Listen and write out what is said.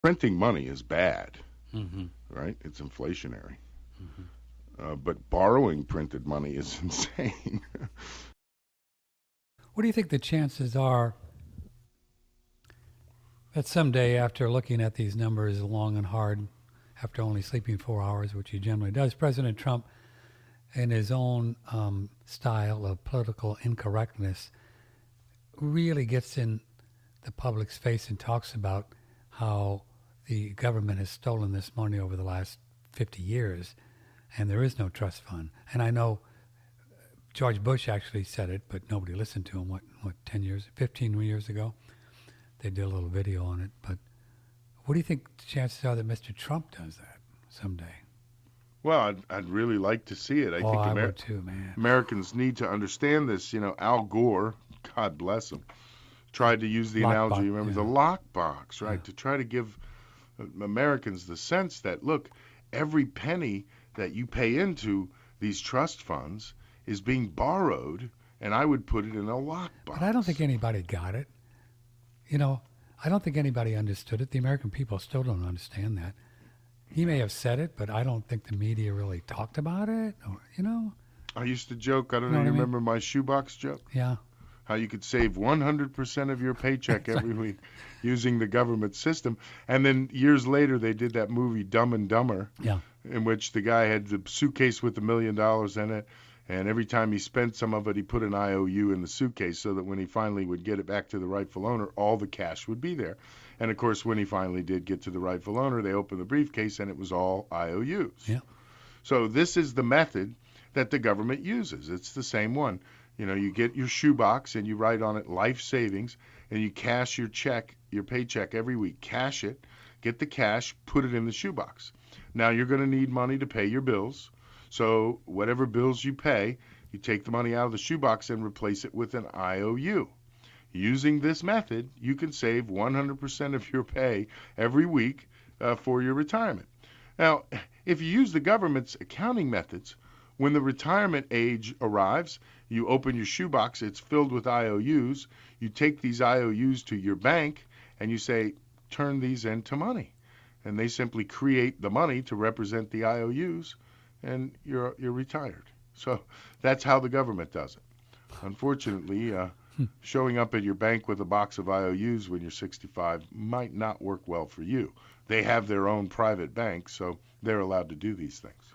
Printing money is bad, Mm-hmm. right? It's inflationary. Mm-hmm. But borrowing printed money is insane. What do you think the chances are that someday, after looking at these numbers long and hard, after only sleeping 4 hours, which he generally does, President Trump, in his own style of political incorrectness, really gets in the public's face and talks about how the government has stolen this money over the last 50 years and there is no trust fund. And I know George Bush actually said it, but nobody listened to him. What 10 years, 15 years ago? They did a little video on it. But what do you think the chances are that Mr. Trump does that someday? Well, I'd really like to see it. I Oh, think I would too, man. Americans need to understand this. Al Gore, God bless him, tried to use the analogy, Lockbox, remember, the yeah, lockbox, yeah. right? To try to give Americans the sense that, look, every penny that you pay into these trust funds is being borrowed, and I would put it in a But I don't think lockbox. anybody got it. You know, I don't think anybody understood it. The American people still don't understand that. He may have said it, but I don't think the media really talked about it. Or. I used to joke, I don't You know, know what you I mean? remember my shoebox joke? Yeah, How you could save 100% of your paycheck that's right. every week using the government system. And then years later, they did that movie Dumb and Dumber, Yeah, in which the guy had the suitcase with $1 million in it. And every time he spent some of it, he put an IOU in the suitcase so that when he finally would get it back to the rightful owner, all the cash would be there. And of course, when he finally did get to the rightful owner, they opened the briefcase and it was all IOUs. yeah. So this is the method that the government uses. It's the same one. You get your shoebox and you write on it life savings and you cash your check, your paycheck every week. Cash it, get the cash, put it in the shoebox. Now you're going to need money to pay your bills. So whatever bills you pay, you take the money out of the shoebox and replace it with an IOU. Using this method, you can save 100% of your pay every week for your retirement. Now, if you use the government's accounting methods, when the retirement age arrives, you open your shoebox, it's filled with IOUs. You take these IOUs to your bank and you say, turn these into money. And they simply create the money to represent the IOUs, and you're retired. So that's how the government does it. Unfortunately, showing up at your bank with a box of IOUs when you're 65 might not work well for you. They have their own private bank, so they're allowed to do these things.